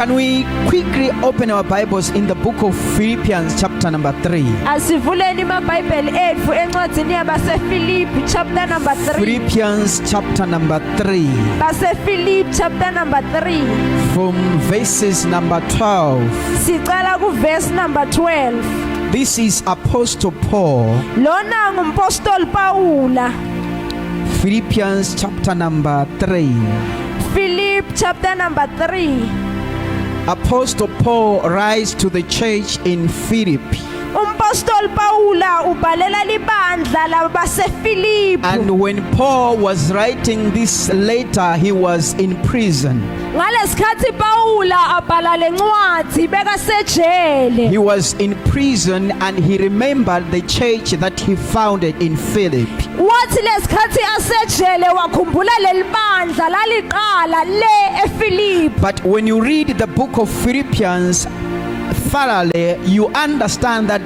Can we quickly open our Bibles in the book of Philippians chapter number 3? Asivuleni amabhayibheli ethu encwadini yabaseFilipi chapter number 3. Philippians chapter number 3. BaseFilipi chapter number 3. From verses number 12. Sicala ku verse number 12. This is Apostle Paul. Lona ngumpostoli Paula. Philippians chapter number 3. Philip chapter number 3. Apostle Paul writes to the church in Philippi. Umpostoli Paula ubhalela libandla labaseFilipi. And when Paul was writing this letter, he was in prison. Ngalesikhathi Paula abhala lencwadi bekasejele. He was in prison and he remembered the church that he founded in Philippi. Wathi lesikhathi asejele wakhumbula lelibandla laliqala le eFilipi. But when you read the book of Philippians thoroughly, you understand that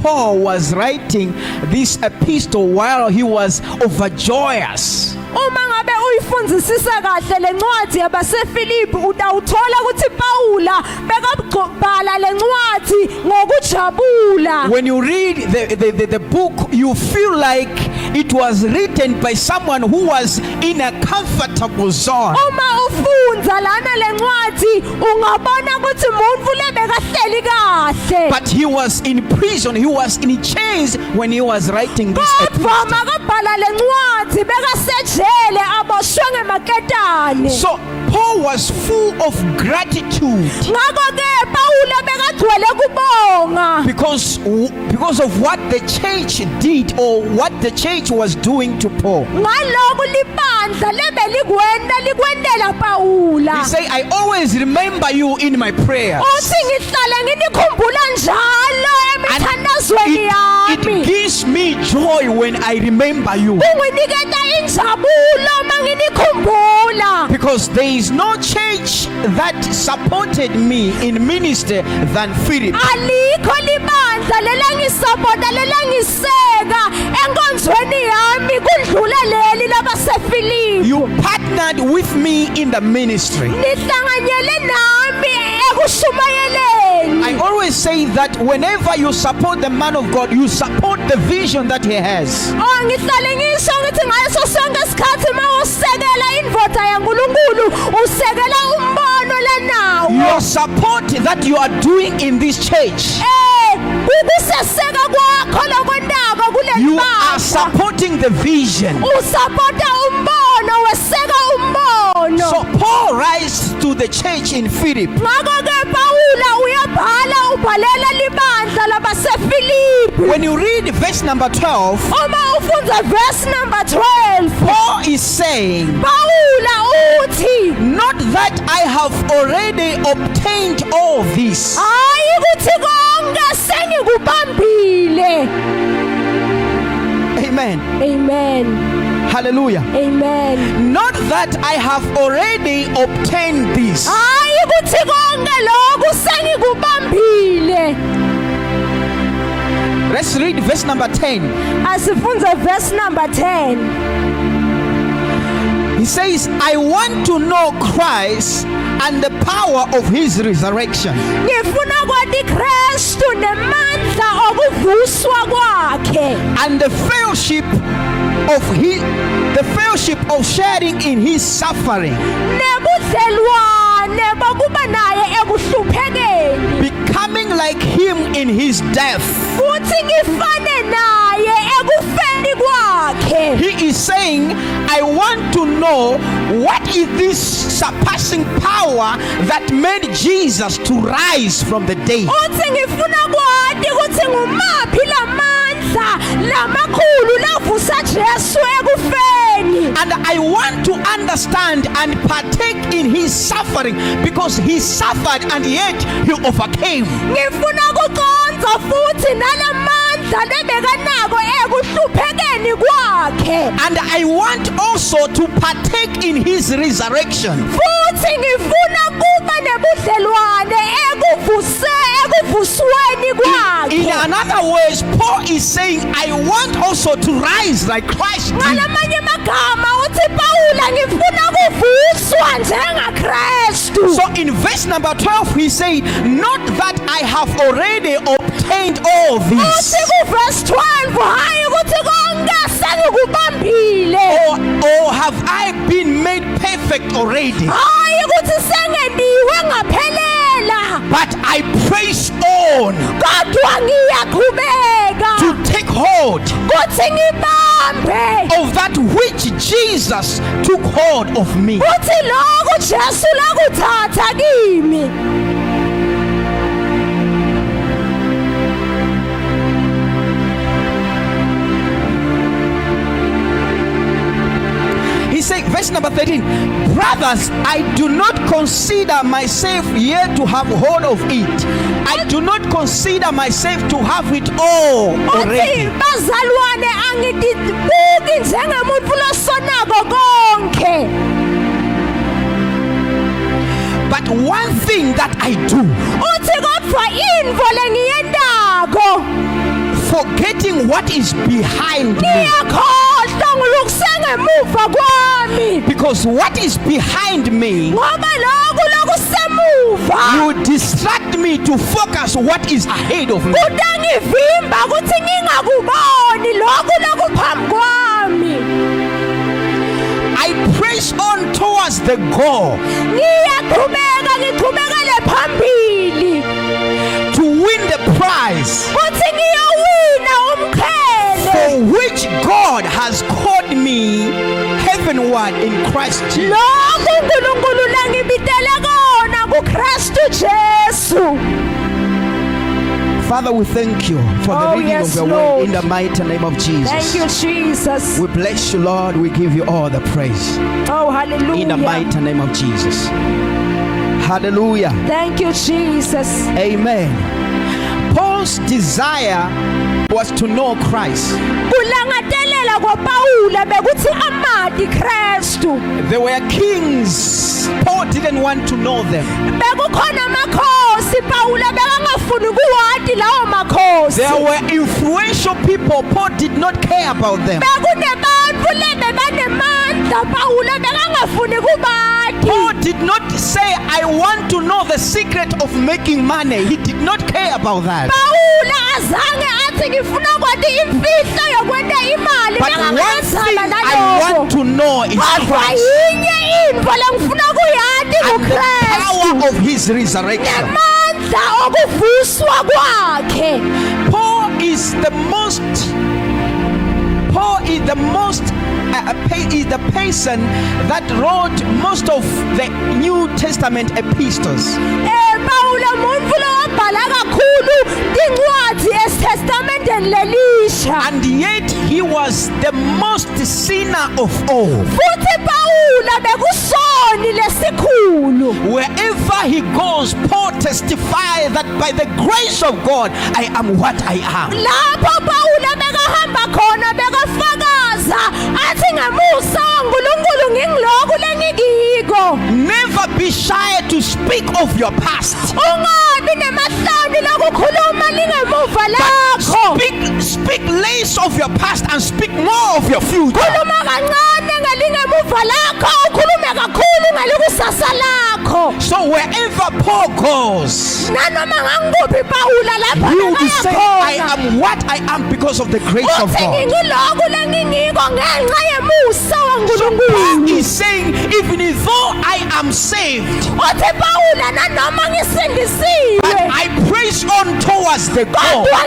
Paul was writing this epistle while he was overjoyous. Uma ngabe uyifundzisisa kahle lencwadi yabaseFilipi utawuthola ukuthi Paula bekabhala lencwadi ngokujabula. When you read the book, you feel like it was written by someone who was in a comfortable zone. Uma ufundza lana lencwadi ungabona ukuthi umuntu lebekahleli kahle. But he was in prison, he was in chains when he was writing this epistle. Kodwa makabhala lencwadi bekasejele aboshwe ngemaketane. So Paul was full of gratitude Ngakho-ke Paula bekagcwele kubonga. because of what the church did or what the church was doing to Paul. Ngalokhu libandla likwendela Paula. He say, I always remember you in my prayers. Uthi ngihlale nginikhumbula njalo emithandazweni yami. It gives me joy when I remember you. Kunginiketa injabulo manginikhumbula. Because there is no church that supported me in ministry than Philip. Alikho libandla lelangisapota lelangiseka enkonzweni yami kudlula leli labaseFilipi. You partnered with me in the ministry. Nihlanganyele nami ekushumayeleni. I always say that whenever you support the man of God, you support the vision that he has. Ngihlale ngisho ngithi ngaso sonke isikhathi mawusekela indvodza yaNkulunkulu usekela umbono lanawo. Your support that you are doing in this church, Ukuseseka kwakho lokwendako kule you are libandla. supporting the vision. Usapota umbono weseka umbono. So Paul writes to the church in Philippi. Ngakho-ke Paula uyabhala ubhalela libandla labaseFilipi. When you read verse number 12, Uma ufundza verse number 12, Paul is saying, Paula uthi not that I have already obtained all this. hayi kuthi konke sengikubambile. Amen. Amen. Hallelujah. Amen. Not that I have already obtained this. Hayi kuthi konke lokhu sengikubambile. Let's read verse number 10. Asifundze verse number 10. He says, I want to know Christ and the power of his resurrection. Ngifuna kwati Kristu nemandla okuvuswa kwakhe. And the fellowship of sharing in his suffering, Nebudlelwane bokuba naye ekuhluphekeni. becoming like him in his death. Futhi ngifane naye ekufeni kwakhe. He is saying, I want to know what is this surpassing power that made Jesus to rise from the dead. Uthi ngifuna kwati ukuthi ngumaphi lamandla lamakhulu lavusa Jesu ekufeni. And I want to understand and partake in his suffering because he suffered and yet he overcame. Ngifuna kuqonda futhi nalamandla lebekanako ekuhluphekeni kwakhe. And I want also to partake in his resurrection. Futhi ngifuna kuba nebudlelwane ekuvusweni kwakhe. In another words, Paul is saying, I want also to rise like Christ did. Ngalamanye amagama uthi Paula ngifuna kuvuswa njengaKristu. Kristu. So in verse number 12 he said, not that I have already obtained all this, Uthi kuverse 12 hayi ukuthi konke sengikubambile. or have I been made perfect already, Hayi ukuthi sengeniwe ngaphelela. but I press on Kodwa ngiyaqhubeka to take hold kuthi ngibambe of that which Jesus took hold of me. kuthi lokhu Jesu lakuthatha kimi. He said, verse number 13, brothers, I do not consider myself yet to have hold of it. I do not consider myself to have it all Uthi already. bazalwane angitibuki njengemuntu losonako konke. But one thing that I do, Uthi kodwa into lengiyendako forgetting what is behind me, ngiyakhohlwa ngulukusengemuva kwami. because what is behind me Ngoba lokhu lokusemuva will distract me to focus what is ahead of me. kutangivimba ukuthi ngingakuboni lokhu lokuphambi kwami. I press on towards the goal Ngiqhubekele phambili to win the prize kuthi ngiyowina umqhele for which God has called me heavenward in Christ Jesus. lokhu uNkulunkulu langibitele kona kuKristu Jesu. Father, we thank you for the Oh, reading yes, of your Lord. word in the mighty name of Jesus. Thank you, Jesus. We bless you, Lord. We give you all the praise Oh, hallelujah. in the mighty name of Jesus. Hallelujah. Thank you, Jesus. Amen. Paul's desire was to know Christ. Kulangadelela kwaPawula bekuthi amadi Kristu. There were kings. Paul didn't want to know them. Bekukhona amakhosi Pawula bekangafuni kuwadi lawo makhosi. There were influential people. Paul did not care about them. Bekunebantu lebe banemandla Pawula bekangafuni kubadi. Paul did not say, I want to know the secret of making money. He did not care about that. Pawula azange athi ngifuna kwadi imfihlo yokwenda imali But one thing I want to know is Kodwa Christ yinye into lengifuna kuyadi and the kuKristu. power of his resurrection. Namandla okuvuswa kwakhe. Paul is the person that wrote most of the New Testament epistles. Pawula umuntu lobhala kakhulu incwadi eTestamenteni lelisha. And yet he was the most sinner of all. Futhi Pawula bekusoni lesikhulu. Wherever he goes, Paul testifies that by the grace of God, I am what I am. Lapho Pawula bekahamba khona bekafakaza athi ngemusa kaNkulunkulu ngingilokhu lengikiko. Never be shy to speak of your past. Ungabi nemahloni lokukhuluma lingemuva lakho. Speak less of your past and speak more of your future. Khuluma kancane ngelingemuva lakho, ukhulume kakhulu ngelikusasa lakho. So wherever Paul goes, Nanoma ngangikuphi Pawula lapha he will be saying, I khona. am what I am because of the grace of Uthi God. ngingilokhu lengingiko ngenxa yemusa Paul kaNkulunkulu. is saying, even though I am saved, Uthi Pawula nanoma but ngisindisiwe I press on towards the goal. kodwa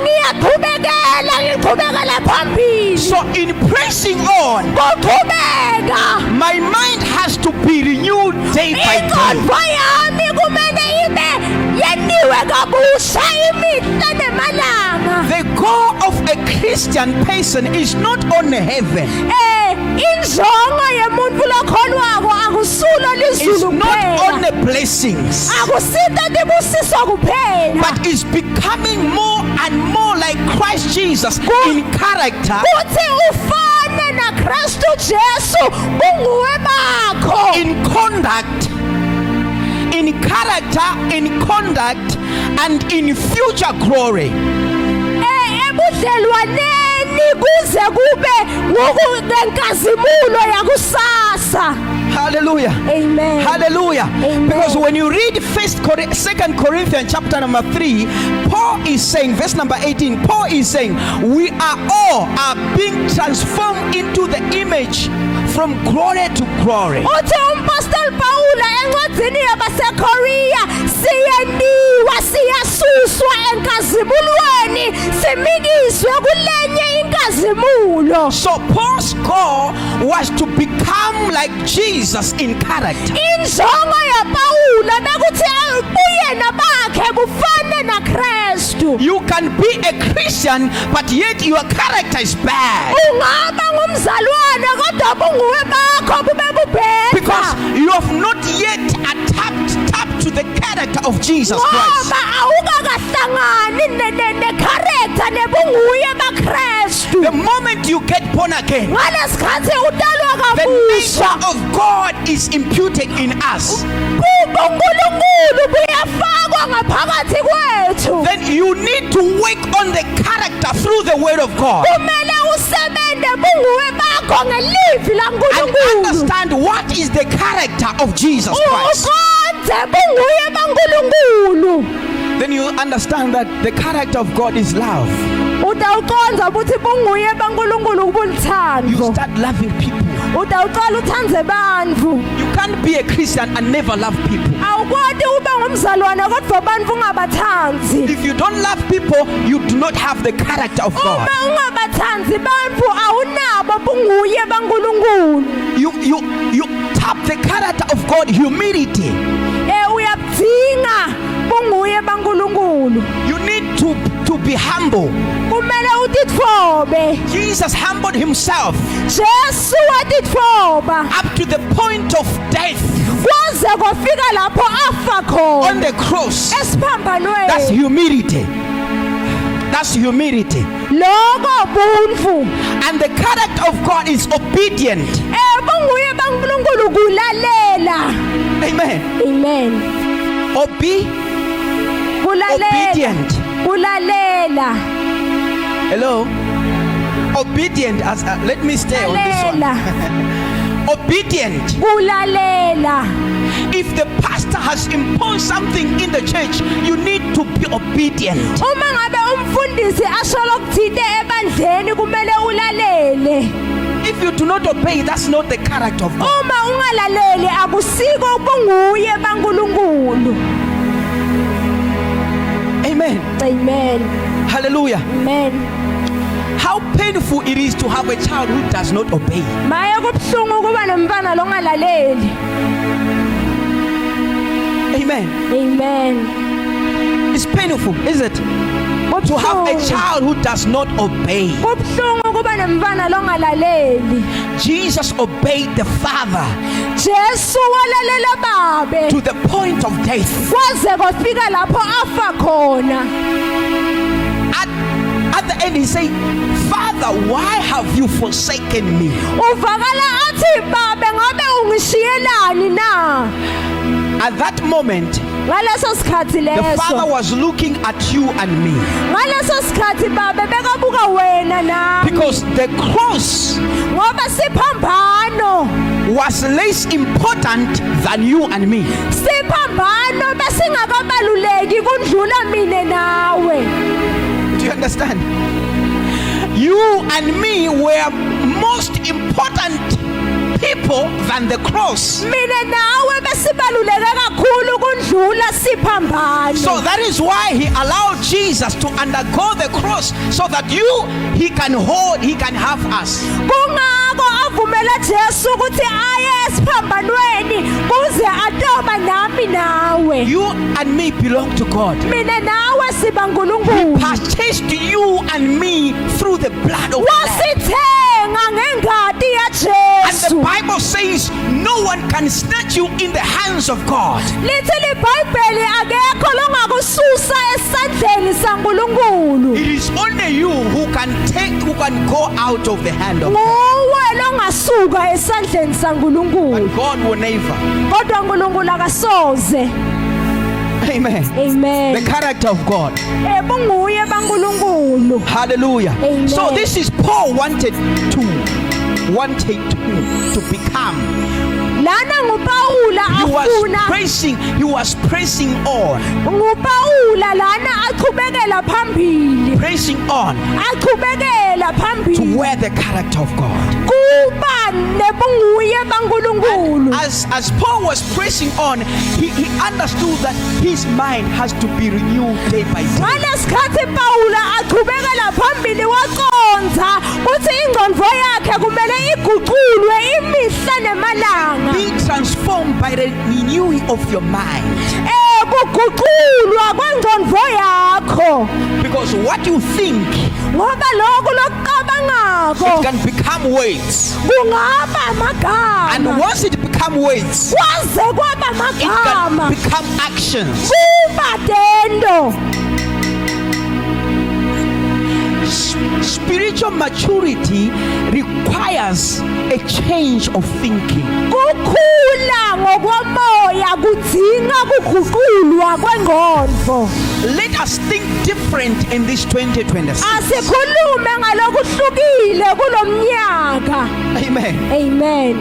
ngiqhubekela phambili. So in pressing on, Kuqhubeka my mind has to be renewed day by day. inqondo yami kumele ibe yeniwe kabusha imihla nemalanga. The goal of a Christian person is not only heaven, Injongo yemuntu lokholwako akusulo it's lizulu not kuphela. only blessings, Akusita tibusiso kuphela. but it's becoming more and more like Christ Jesus in character, Kuthi ufane na Kristu Jesu bunguwe bakho. in conduct, in character, in conduct, and in future glory. Ebudlelwaneni kuze kube ngokunenkazimulo yakusasa. Hallelujah. Amen. Hallelujah. Amen. Because when you read 2 Corinthians chapter number 3, Paul is saying, verse number 18, Paul is saying, we are being transformed into the image from glory to glory. Uthi umpostoli Pawula encwadini yabaseKoriya siyendiwa siyasuswa enkazimulweni simikiswe kulenye inkazimulo. So Paul's goal was to become like Jesus in character. Injongo yaPawula bekuthi ubuyena bakhe kufane naKristu. You can be a Christian but yet your character is bad. Ungaba ngumzalwane kodwa bunguwe bakho bube bubhedla. Because you have not yet tapped to the character of Jesus Christ. Ngoba awukakahlangani ne-character nebunguye baKristu. The moment you get born again, Ngalesikhathi utalwa the kabusha, nature of God is imputed in us. uNkulunkulu buyafakwa ngaphakathi kwethu. Then you need to work on the character through the word of God. Kumele usebende bunguwe bakho ngelivi And laNkulunkulu. understand what is the character of Jesus Christ. Uqonde bunguye baNkulunkulu. Then you understand that the character of God is love. Utawuqonda ukuthi bunguye baNkulunkulu You kubuthando. start loving people. Utawuqala uthandze bantfu. You can't be a Christian and never love people. Awukwati ube ngumzalwane kodwa bantfu ungabathandzi. If you don't love people, you do not have the character of God. Uma ungabathandzi bantfu awunabo bunguye baNkulunkulu. You tap the character of God, humility. Uyabudzinga bunguye baNkulunkulu. You need to be humble. Kumele utitfobe. Jesus humbled himself Jesu watitfoba up to the point of death kwaze kwafika lapho afa khona on the cross. That's esiphambanweni. humility. That's humility. Lokho bunfu. And the character of God is obedient. Bunguye baNkulunkulu kulalela. Amen. Amen. Kulalela. Obedient. Kulalela. Hello. Obedient. As let me stay on this Kulalela. one. Obedient. Kulalela. If the pastor has imposed something in the church, you need to be obedient. Uma ngabe umfundisi asholo kuthinte ebandleni kumele ulalele. If you do not obey, that's not the character of God. Uma ungalaleli akusiko bunguye baNkulunkulu. Amen. Amen. Hallelujah. Amen. How painful it is to have a child who does not obey. Maye kubhlungu kuba nomntwana longalaleli. Amen. Amen. It's painful, is it? To have a child who does not obey. Kubhlungu kuba nomntwana longalaleli. Jesus obeyed the Father Jesu walalela babe. to the point of death. Kwaze kwafika lapho afa khona. At the end he said, Father, why have you forsaken me? Uvakala athi babe ngabe ungishiyelani na? At that moment, Ngaleso sikhathi the Father leso. was looking at you and me. Ngaleso sikhathi babe bekabuka wena nami. Because the cross Ngoba siphambano. was less important than you and me. Siphambano besingakabaluleki kundlula mine nawe. Do you understand? You and me were most important people than the cross. Mine nawe besibaluleke kakhulu kundlula siphambano. So that is why he allowed Jesus to undergo the cross so that he can have us. Kungako avumela Jesu ukuthi aye esiphambanweni kuze atoba nami nawe. You and me belong to God. Mine nawe siba uNkulunkulu. Purchased you and me through the blood of the Lamb. Wasithenga ngengadi ya And the Jesu. Bible says no one can snatch you in the hands of God. Lithi liBhayibheli akekho longakususa esandleni saNkulunkulu. It is only you who can go out of the hand of God. Nguwe longasuka esandleni saNkulunkulu. But God will never. Kodwa uNkulunkulu akasoze. Amen. Amen. The character of God. Bunguye baNkulunkulu. Hallelujah. Amen. So this is Paul wanted to become. lana nguPaula he was pressing on, nguPaula lana aqhubekela phambili, pressing on aqhubekela to phambili wear the character of God. kuba nebunguye baNkulunkulu. As Paul was pressing on, he understood that his mind has to be renewed day by day. Ngalesikhathi Paula aqhubekela phambili waqonda uthi ingqondo yakhe kumele iguqulwe imihla nemalanga. Be transformed by the renewing of your mind. Kuguqulwa kwengqondo yakho. Because what you think, Ngoba lokhu it lokucabangako can become words. kungaba And amagama. once it become words, Kwaze kwaba it can amagama. become actions. Kuba tendo. Spiritual maturity requires a change of thinking. Kukhula ngokomoya kudinga kuguqulwa kwengqondo. Let us think different in this 2026. Asikhulume ngalokuhlukile kulomnyaka. Amen. Amen.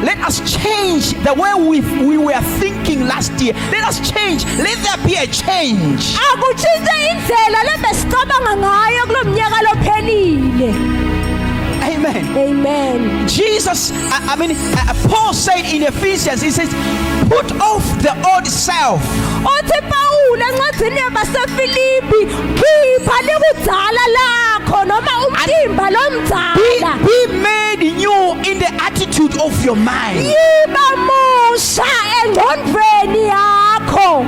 Let us change the way we were thinking last year. Let us change. Let there be a change. Akutshintshe indlela lebesicabanga ngayo kulomnyaka lophelile. Amen. Amen. Jesus, Paul said in Ephesians, he says, put off the old self. Uthi Paula encwadini yabaseFilipi, khipha likudala lakho noma umtimba lomdala. Be made new in the attitude of your mind. Yiba musha engqondweni yakho.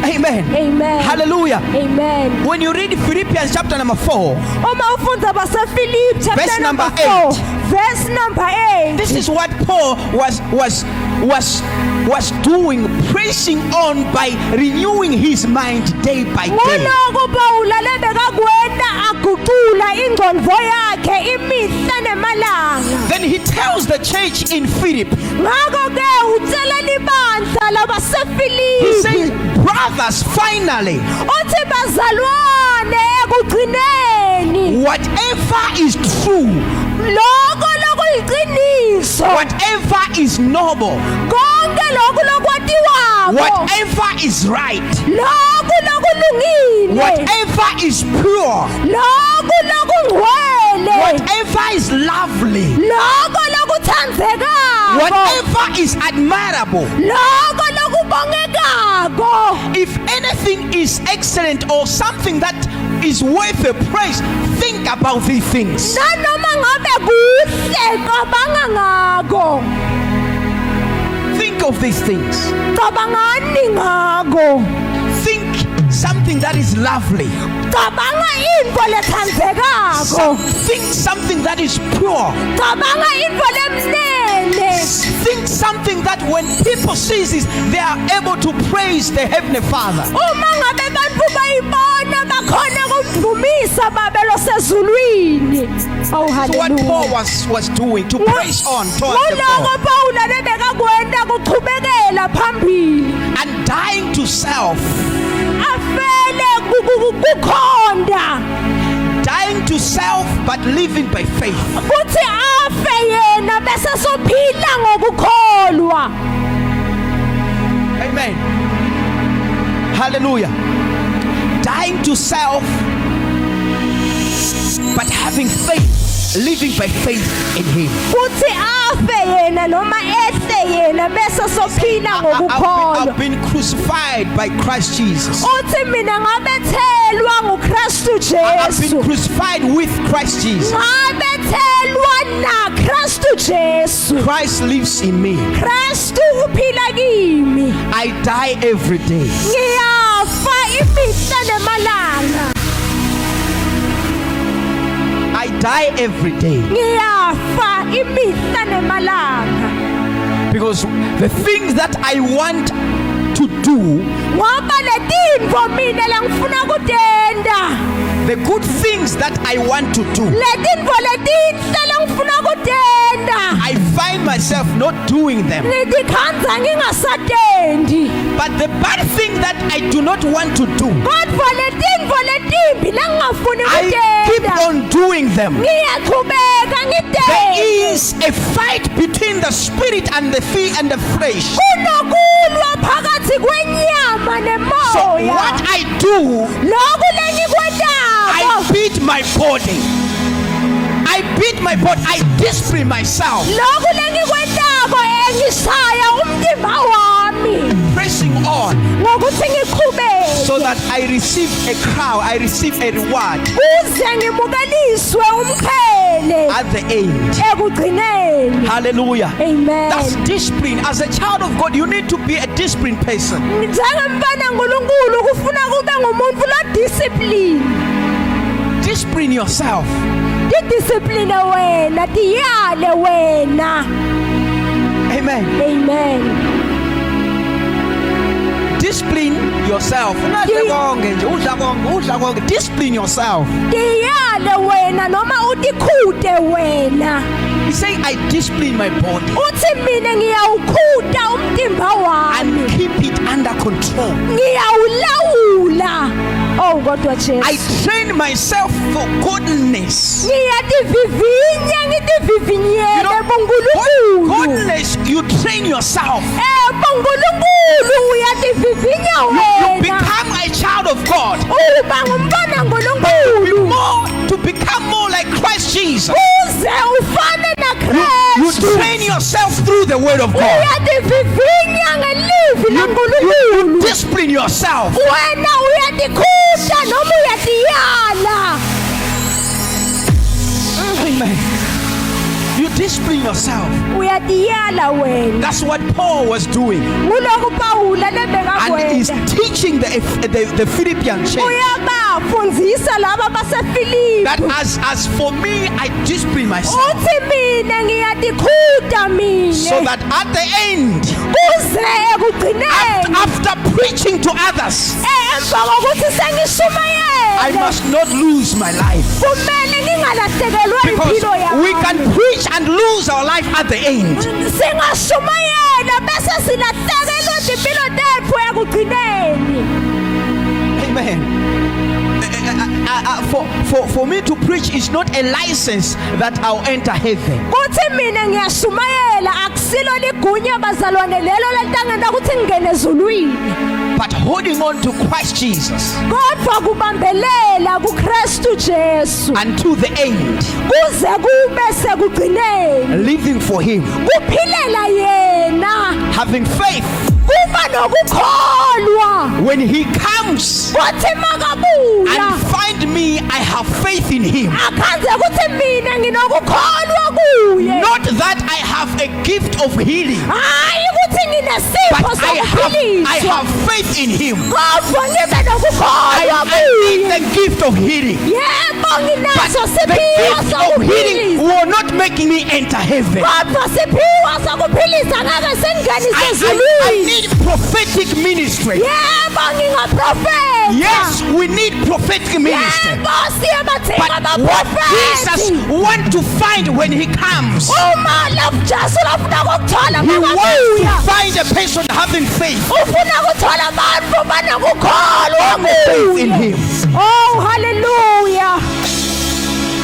Amen. Amen. Hallelujah. Amen. When you read Philippians chapter number 4, Uma ufunda baseFilipi Verse chapter number number 4, verse number 8. this is what Paul was doing, pressing on by renewing his mind day by day. Ngoloko Paula lebekakwenda aguqula ingqondo yakhe imihla nemalanga. Then he tells the church in Philippi, Ngakho ke utshela libandla he says, labaseFilipi brothers, finally, uthi bazalwane ekugcineni whatever is true, lokho lokuyiqiniso, whatever is noble, konke lokhu lokwatiwako, whatever is right, lokhu lokulungile, whatever is pure, lokhu lokungcwele, whatever is lovely, lokho lokuthandekako, whatever is admirable, lokho lokubongekako. if anything is excellent or something that is worth a praise, think about these things. Nanoma ngabe kuhle cabanga ngako, Think of these things. cabangani ngako, Think something that is lovely. cabanga intfo lethandekako, Think something that is pure. cabanga intfo lemnene, Think something that when people see this, they are able to praise the Heavenly Father. uma ngabe bantfu bayibona bakhona kumvumisa babelo sezulwini. Oh So what Paul hallelujah. was doing to press on towards the Ngoloko Lord Paula lebekakwenda kuchubekela phambili, and dying to self, afele kukhonda, dying to self but living by faith. kuthi afe yena bese sophila ngokukholwa. Amen. Hallelujah. Dying to self but having faith, living by faith in Him. Kuthi afe yena noma ehle yena bese sophila ngokukholwa. I've been crucified by Christ Jesus. Uthi mina ngabethelwa nguKristu I've been Jesu. crucified with Christ Jesus. Ngabethelwa na Kristu Jesu. Christ lives in me. Kristu uphila kimi. I die every day. Ngiyafa imihla nemalanga. I die every day. Ngiyafa imihla nemalanga. Because the things that I want to do, Ngoba letintfo mina langifuna kutenda, the good things that I want to do, letintfo letinhle lengifuna kutenta I find myself not doing them. ngitikhandza ngingasatendi, But the bad thing that I do not want to do, kodvwa letintfo letimbi lengingafuni I keep kutenta on doing them. ngiyachubeka There ngitente. is a fight between the spirit and the flesh. Kunokulwa phakathi kwenyama So nemoya. what I do, Loku lengikwentako I beat my body. I beat my body. I discipline myself. loku lengikwentako ngishaya umtimba wami Pressing on ngokuthi ngiqhubeke so that I receive a crown, I receive a reward kuze ngimukeliswe umqhele at the end. ekugcineni. Hallelujah. Amen. That's discipline. As a child of God, you need to be a disciplined person. Njengemfana kaNkulunkulu kufuna kube ngumuntu lo-discipline. Discipline yourself. Tidiscipline wena, tiyale wena. Amen. Amen. Discipline yourself. Discipline yourself. Tiyale wena noma utikhute wena. You say, I discipline my body Uthi mina ngiyawukhuta umtimba wami. and keep it under control. Ngiyawulawula. Oh kodwa I Jesu. train myself for goodness. Ngiyativivinya ngitivivinyele buNkulunkulu. Goodness, you train yourself. buNkulunkulu uyativivinya You wena. become a child of God. Uba ngumntwana kaNkulunkulu. To become more like Christ Jesus. Uze ufane na You Kristu. train yourself through the word of God. Uyativivinya ngelivi laNkulunkulu. Discipline yourself. Wena uyatikhuta noma uyatiyala. Amen. You discipline yourself. Uyatiyala wena. That's what Paul was doing. Nguloku Pawula And he's lebekakwenda. teaching the Philippian church Uyabafundzisa laba baseFilipi. that as for me, I discipline myself. Uthi mina ngiyatikhuta mine. So that at the end, Kuze ekugcineni. after preaching to others, Emva kokuthi I sengishumayele. must not lose my life. Kumele ngingalahlekelwa Because impilo we yami. can preach and lose our life at the end. Singashumayela bese silahlekelwa impilo tethu ekugcineni. Amen. For me to preach is not a license that I'll enter heaven. Kuthi mina ngiyashumayela akusilo ligunya bazalwane lelo lentangenda ukuthi ngingene ezulwini. But holding on to Christ Jesus Kodwa kubambelela kuKristu Jesu. until the end, Kuze kube sekugcineni. living for Him, Kuphilela yena. having faith. Kuba nokukholwa. When He comes Kuthi makabuya. and find me, I have faith in Him. Akhanze ukuthi mina nginokukholwa kuye. Not that I have a gift of healing, Hayi ukuthi nginesipho but I sokuphiliswa. have faith in Him. Kodwa ngibe I nokukholwa need kuye. the gift of healing. Yebo But nginaso the siphiwo gift of healing sokuphilisa. will not make me enter heaven. Kodwa siphiwo sokuphilisa ngeke singenise I ezulwini. need prophetic ministry. Yebo ngingaprofeta. Yes, we need prophetic ministry. Yebo siyabadinga But what Jesus abaprofeti. wants to find when He comes, Uma Jesu lafuna ukuthola He wants makabuya. to find a person having faith. Ufuna ukuthola abantu banokukholwa Have faith in kuye. Him. Oh hallelujah.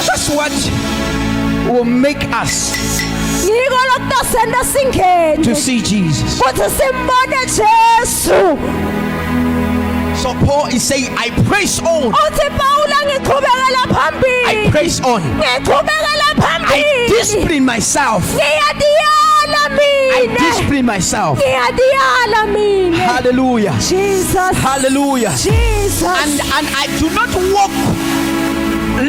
That's what will make us Ngiko lokutosenda to singene. see Jesus. Kuthi simbone Jesu. So Paul is saying, I press on. Uthi Pawula ngiqhubekela I phambili. press on. Ngiqhubekela I phambili. discipline myself. Ngiyadiyala I mina. discipline myself. Ngiyadiyala mina. Hallelujah. Jesus. Hallelujah. Jesus. And I do not walk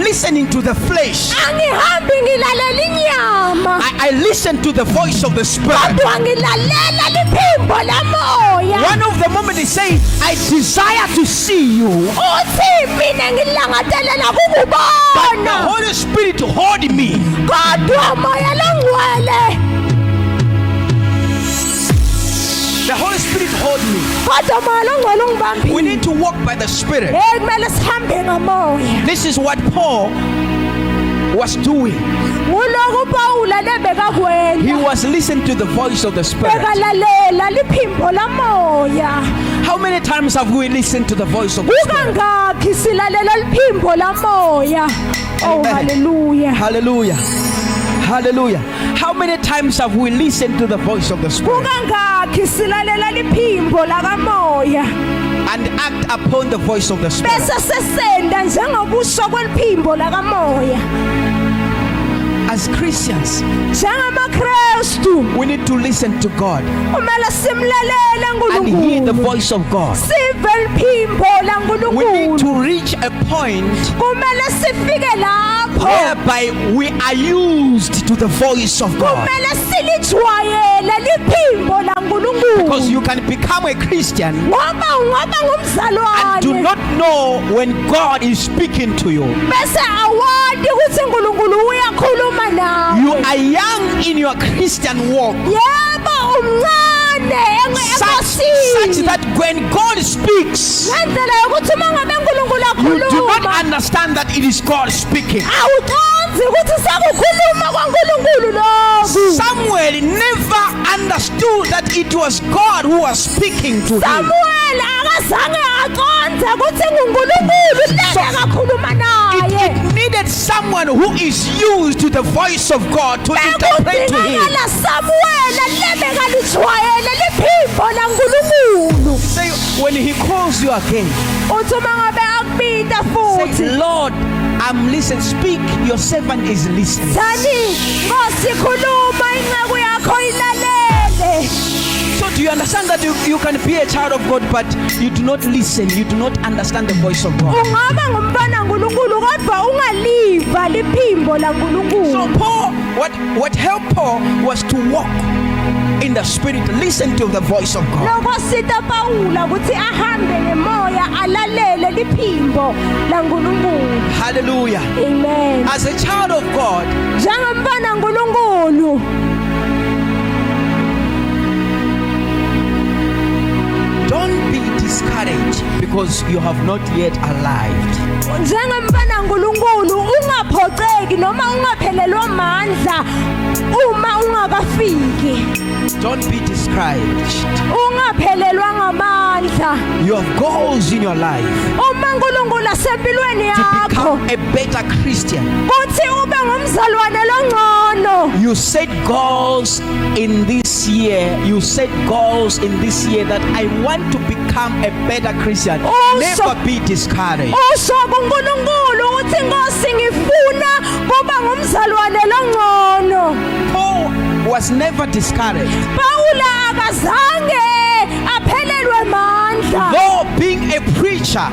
listening to the flesh. Angihambi ngilalela inyama. I listen to the voice of the Spirit. Kodwa ngilalela liphimbo lamoya. One of the moments he say, I desire to see you. Uthi mina ngilangatelela But the kukubona. Holy Spirit hold me. Kodwa moya longcwele The Holy Spirit hold me. kodwa moya ongcwele We ungibambile. need to walk by the Spirit. Kumele sihambe ngamoya. This is what Paul was doing. Uloku Pawula He lebekakwenza. was listening to the voice of the Spirit. Bekalalela liphimbo lamoya. How many times have we listened to the voice of the Spirit? Ukangakhi silalela liphimbo lamoya. Oh Amen. hallelujah. Hallelujah. Hallelujah. How many times have we listened to the voice of the Spirit Ukangakhi silalela liphimbo lakamoya. and act upon the voice of the Spirit? Bese sesenda njengokusho kweliphimbo lakamoya. As Christians, NjengamaKristu we need to listen to God kumele simlalele and hear the uNkulunkulu. voice of God. Sive liphimbo We need laNkulunkulu. to reach a point Kumele sifike lapho. whereby we are used to the voice of God. Kumele silijwayele liphimbo Because laNkulunkulu. you can become a Christian Ngoba ungaba and do ngumzalwane not know when God is speaking to you. bese awadi ukuthi uNkulunkulu uyakhuluma nawe. You are young in your Christian walk, Yebo umncane such enkosini. that when God speaks, Ngendlela yokuthi uma ngabe uNkulunkulu you do not akhuluma understand that it is God speaking. awuqonzi ukuthi sekukhuluma kwaNkulunkulu lokhu. Samuel never understood that it was God who was speaking to him. Samuel akazange aqonde ukuthi nguNkulunkulu lena kakhuluma naye. It needed someone who is used to the voice of God to interpret to him. Bekudingakala Samuel lebekalijwayele liphimbo laNkulunkulu. Say, when he calls you again, Uthi uma ngabe akubita say, futhi Lord, I'm listening. Speak, your servant is listening. Thani Nkosi khuluma inceku yakho ilalele. So do you understand that you can be a child of God, but you do not listen, you do not understand the voice of God? Ungaba ngumntwana kaNkulunkulu kodwa ungaliva liphimbo laNkulunkulu. So Paul, what helped Paul was to walk in the Spirit, listen to the voice of God. Lokosita Pawula ukuthi ahambe ngemoya alalele liphimbo laNkulunkulu. Hallelujah. Amen. As a child of God, Njengomntwana kaNkulunkulu don't be discouraged because you have not yet arrived. njengomntwana kaNkulunkulu ungaphoxeki noma ungaphelelwa amandla uma ungakafiki. Don't be discouraged. Ungaphelelwa ngamandla. You have goals in your life Uma uNkulunkulu asempilweni to yakho become a better Christian. kuthi ube ngumzalwane longcono. You set goals in this year. You set goals in this year that I want to become a better Christian. Also- Never be discouraged. Usho kuNkulunkulu uthi Nkosi ngifuna kuba ngumzalwane longcono. Paul was never discouraged. Pawula akazange aphelelwe amandla. Though being a preacher,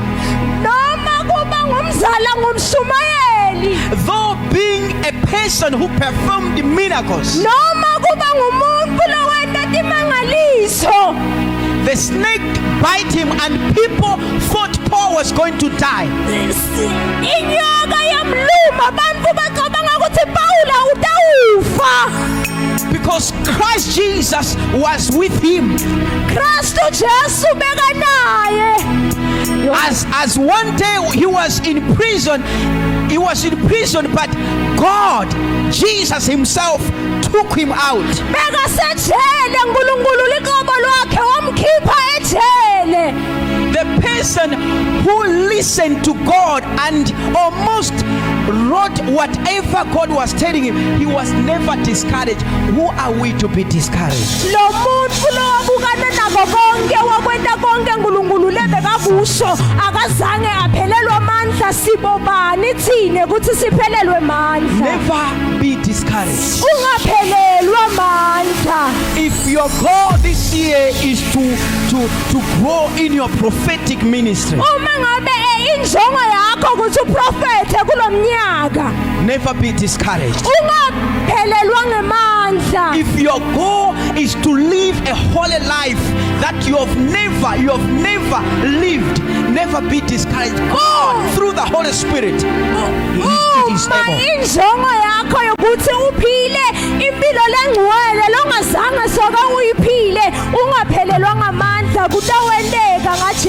Noma kuba ngumzala ngumshumayeli. though being a person who performed miracles, Noma kuba ngumuntu lowenta timangaliso. the snake bite him and people thought Paul was going to die. Inyoka yamluma abantu bacabanga ukuthi Pawula utawufa. Because Christ Jesus was with him. Kristu Jesu beka naye. As one day he was in prison, but God, Jesus himself took him out. Beka sejele uNkulunkulu liqobo lwakhe wamkhipha ejele. The person who listened to God and almost wrote whatever God was telling him, he was never discouraged. Who are we to be discouraged? Lo muntu lowabukana nako konke wakwenta konke uNkulunkulu lebekakusho akazange aphelelwe amandla. Sibobani thine ukuthi siphelelwe amandla. Never be discouraged. Ungaphelelwa amandla. If your goal this year is to grow in your prophetic ministry, Uma ngabe injongo yakho ukuthi uprofete kulomnyaka never be discouraged. ungaphelelwa ngemandla. If your goal is to live a holy life that you have never lived, never be discouraged. God, through the Holy Spirit, He is Uma able. injongo yakho yokuthi uphile impilo lengcwele longazange soka uyiphile ungaphelelwa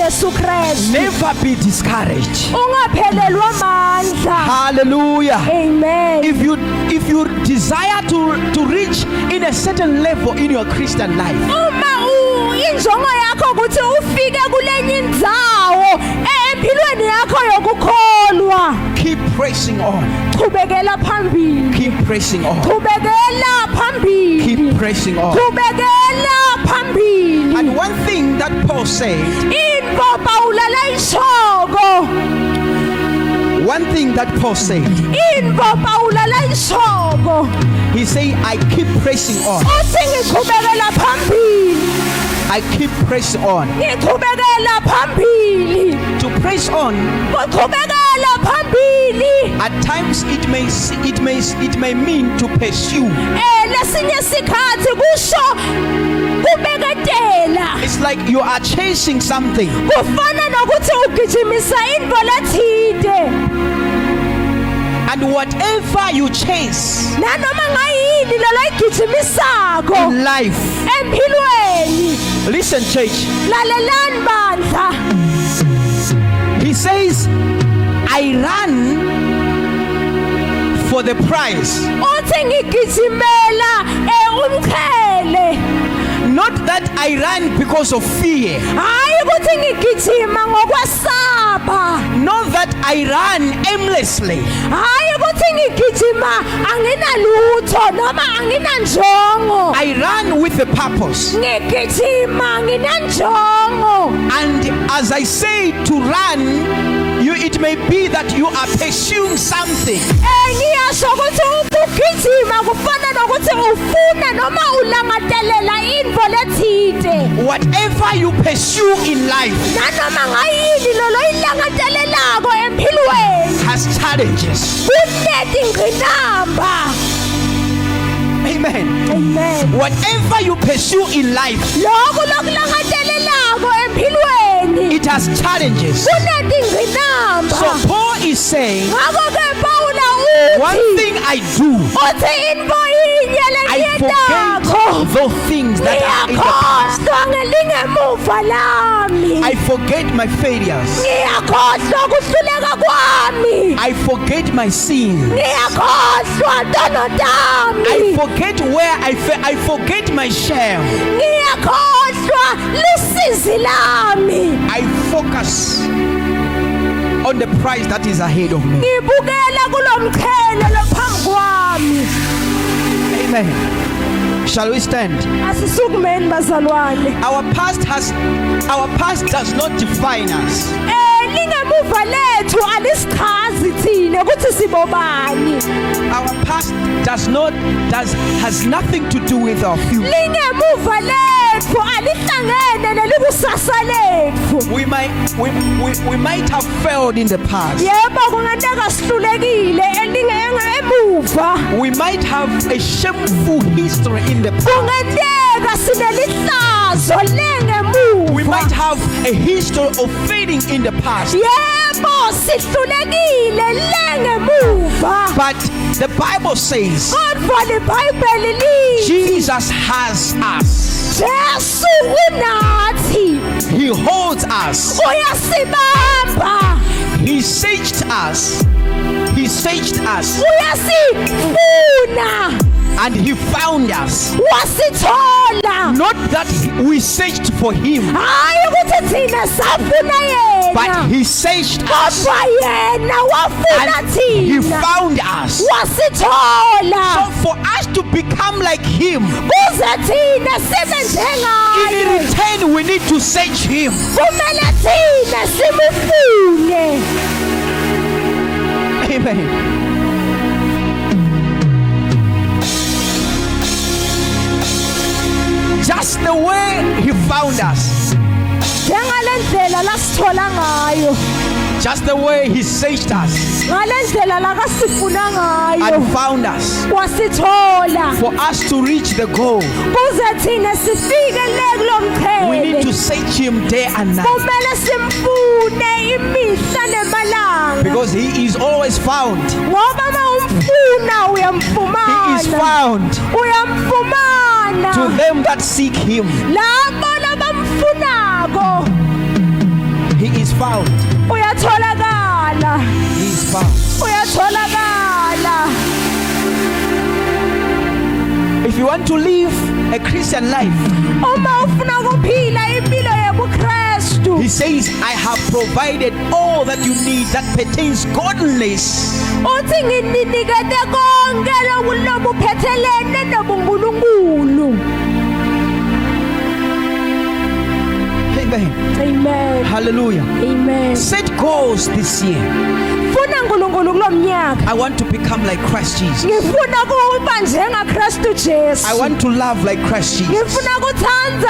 Yesu Kristu. Never be discouraged. Ungaphelelwa amandla. Hallelujah. Amen. If you desire to reach in a certain level in your Christian life, injongo yakho ukuthi ufike kulenye indzawo empilweni yakho yokukholwa, keep pressing on. qhubekela phambili. Keep pressing on. Qhubekela phambili. Keep pressing on. Qhubekela phambili. And one thing that Paul said, Into Pawula layishoko. one thing that Paul said, Into Pawula layishoko. he said, I keep pressing on. Uthi ngiqhubekela phambili. I keep pressing on. Ngiqhubekela phambili. To press on, Uqhubekela phambili. at times it may mean to pursue. Lesinye sikhathi kusho kubeketela. It's like you are chasing something. Kufana nokuthi ugijimisa into lethide. And whatever you chase Nanoma ngayini lo loyigijimisako in life, empilweni. listen church, Lalelani bandla. he says, I run for the prize. Uthi ngigijimela umqhele. Not that I run because of fear. Hayi ukuthi ngigijima ngokwesaba. Not that I run aimlessly. Hayi ukuthi ngigijima anginalutho noma anginanjongo. I run with a purpose. Ngigijima nginanjongo. And as I say to run, it may be that you are pursuing something. Ngiyasho ukuthi ukugijima kufana nokuthi ufuna noma ulangatelela into lethide. Whatever you pursue in life Nanoma ngayini lo loyilangatelelako empilweni has challenges. kunedingqinamba. Amen. Amen. Whatever you pursue in life, Lokhu lokulangatelelako empilweni it has challenges. kunedingqinamba. So Paul is saying, Ngakho-ke Pawula one uthi thing I do, uthi into yinye I lengiyendako. forget those things that are in the past. Ngiyakhohlwa ngelingemuva lami. I forget my failures. Ngiyakhohlwa kuhluleka kwami. I forget my sin. Ngiyakhohlwa ntono I tami. forget where I forget my shame. Ngiyakhohlwa lusizi lami. I focus on the prize that is ahead of me. Ngibukela kulomqhele lophambi kwami. Amen. Shall we stand? Asisukumeni bazalwane. Our past does not define us. Lingemuva lethu alisichazi thina ukuthi sibobani. Our past has nothing to do with our future. Lingemuva lethu alihlangene nelikusasa lethu. We might have failed in the past. Yebo kungateka sihlulekile emuva. We might have a shameful history in the past. Kungateka sinelihlazo lengemuva. We might have a history of failing in the past. Yebo sihlulekile lengemuva. But the Bible says Kodwa liBhayibheli lithi Jesus has us. Jesu unathi. He holds us. Uyasibamba. He searched us. He searched us Uyasifuna. and he found us. Wasithola. Not that we searched for him, Hayi ukuthi thina safuna but yena. he searched us Kodwa yena wafuna and he thina. found us. So Wasithola. for us to become like him, Kuze thina sibe in njengaye. return we need to search him. Kumele thina simufune. Amen. Just the way he found us, Njengalendlela lasithola ngayo. just the way he searched us Ngalendlela lakasifuna ngayo. and found us, Wasithola. for us to reach the goal, Kuze thina sifike le we need to kulomqhele. search him day and night, Kumele simfune imihla nemalanga. because he is always found. Ngoba mawumfuna He is uyamfumana. found to Uyamfumana. them that seek him. Labo labamfunako. want to live a Christian life, uma ufuna ukuphila impilo yobuKristu, he says, I have provided all that you need that pertains godliness. uthi nginikete konke lokuphethelene nobuNkulunkulu. Amen. Amen. Hallelujah. Amen. Set goals this year. Funa uNkulunkulu kulomnyaka. I want to become like Christ Jesus. Ngifuna ukuba njengaKristu Jesu. I want to love like Christ Jesus. Ngifuna ukuthandza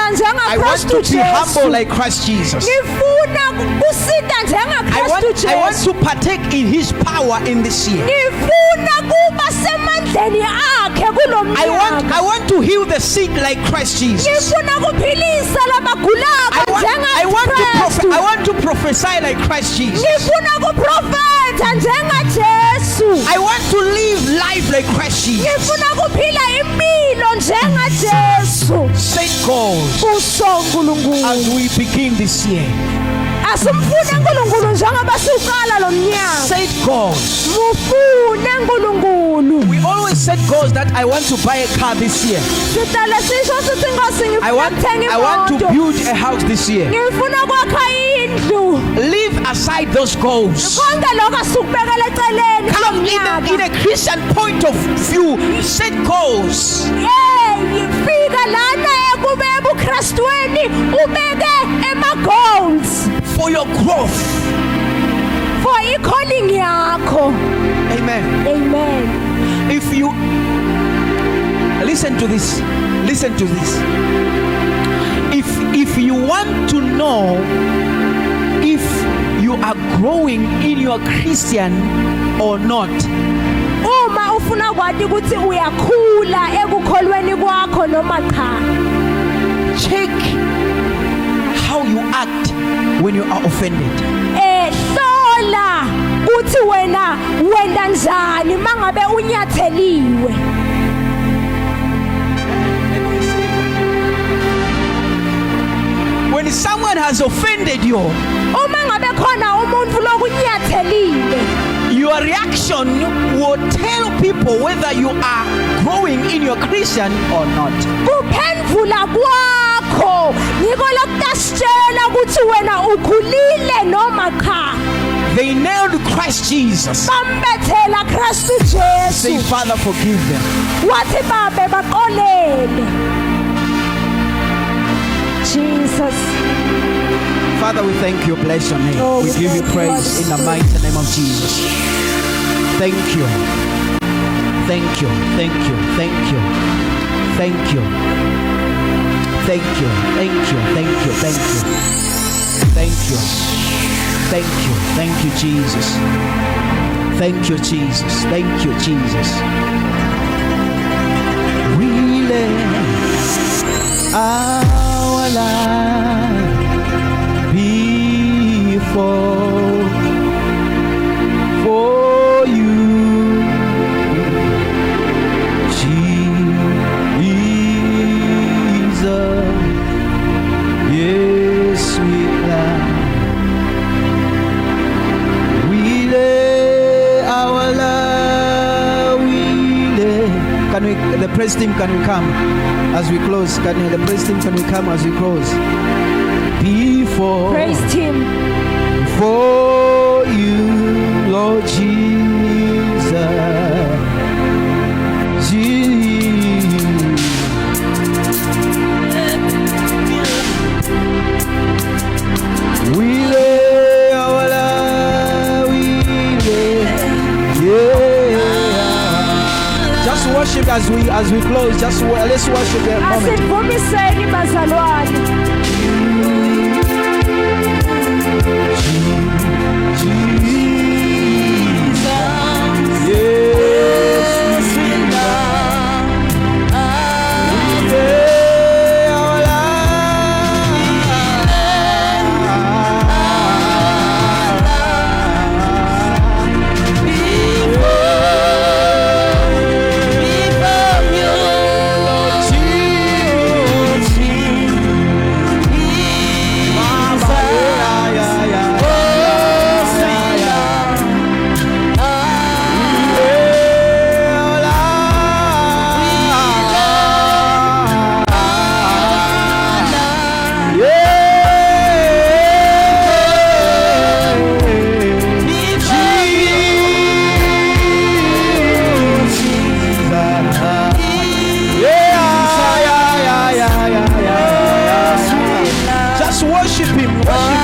I want njengaKristu to be humble Jesu. like Christ Jesus. Ngifuna ukusita njengaKristu I want Jesu. to partake in his power in this year. Ngifuna kuba semandleni akhe kulomnyaka. I want to heal the sick like Christ Jesus. Ngifuna ukuphilisa labagulayo njengaKristu. I want to prophesy like Christ Jesus. Ngifuna ukuprofetha njengaJesu. I want to live life like Christ Jesus. Ngifuna ukuphila impilo njengaJesu. Set goals uNkulunkulu as we begin this year. Asimfune uNkulunkulu njengoba siqala lo mnyaka. Set goals. Mufune uNkulunkulu. We always set goals that I want to buy a car this year. Sihlale sisho sithi Nkosi I ngifuna ukuthenga want to imoto. build a house this year. Ngifuna ukwakha indlu. Leave aside those goals. Konke lokho asikubekela eceleni Come in kulomnyaka. a Christian point of view. Set goals. Yifika lana ekube ebuKristweni ubeke goals for your growth. For i-calling yakho. Amen. Amen. If you listen to this, if you want to know if you are growing in your Christian or not, uma ufuna kwathi ukuthi uyakhula ekukholweni kwakho noma cha, check how you act when you are offended. Hlola uthi wena wenda njani mangabe unyatheliwe. When someone has offended you, uma ngabe khona umuntu lokunyathelile, your reaction will tell people whether you are growing in your Christian or not. Kuphendvula kwakho yiko lokutasitshela ukuthi wena ukhulile noma cha. They nailed Christ Jesus. Bambethela Kristu Say, Jesu. Father, forgive them. Wathi babe baqolele. Jesus. Father, we thank you, bless your name. Oh, we we give you thank you, praise in the Lord. mighty name of Jesus. Thank you. Thank you. Thank you. Thank you. Thank you. Thank you. Thank you. Thank you. Thank you. Thank you. Thank you. Thank you, Jesus. Thank you, Jesus. Thank you, Jesus. We let our life before for you, Jesus. Yes, we love. We lay our love. We lay. Can we? The praise team, can we come as we close? The praise team, can we come as we close? Before. Praise him. For you, Lord Jesus. We lay our life, we lay, yeah. Just worship as we close. Let's worship a moment. Asinivumiseni bazalwane. Worship him. Worship